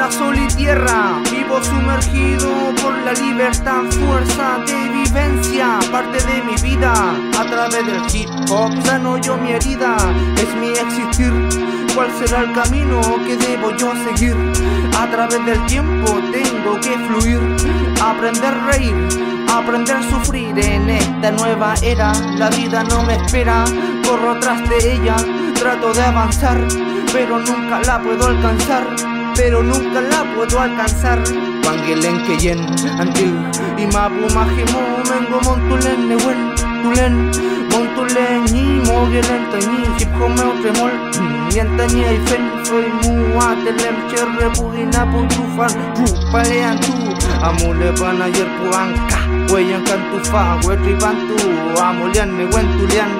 una sola tierra. Vivo sumergido por la libertad, fuerza de vivencia, parte de mi vida. A través del hip hop sano yo mi herida, es mi existir. ¿Cuál será el camino que debo yo seguir? A través del tiempo tengo que fluir, aprender a reír, aprender a sufrir en esta nueva era. La vida no me espera, corro tras de ella, trato de avanzar, pero nunca la puedo alcanzar. Wangelen keyen antil imabu mahimo mengo montulen newen tulen montulen ni mogelen tani hip hop tremol yantani ifen foi muat lem cherre bugina puntufan pu palean tu amule bana yer puanka weyan kantufa wetribantu amulian newen tulian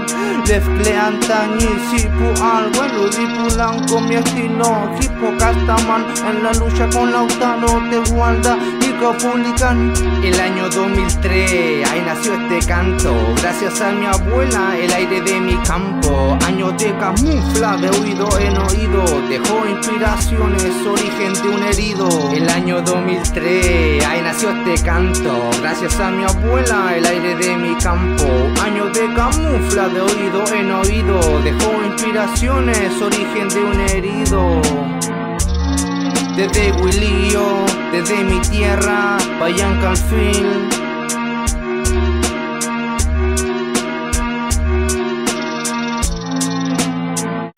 Lefklean tani sipu algo en lo dipulan con mi estilo hip hop castaman en la lucha con Lautaro de Gualda y Copulican. El año 2003, ahí nació este canto, gracias a mi abuela el aire de mi campo. Años de camufla de oído en oído, dejó inspiraciones, origen de un herido. El año 2003, ahí nació este canto, gracias a mi abuela el aire de mi campo. Años de camufla de oído en oído, dejó inspiraciones, origen de un herido. Desde Huilío, desde mi tierra, Payanca al fin.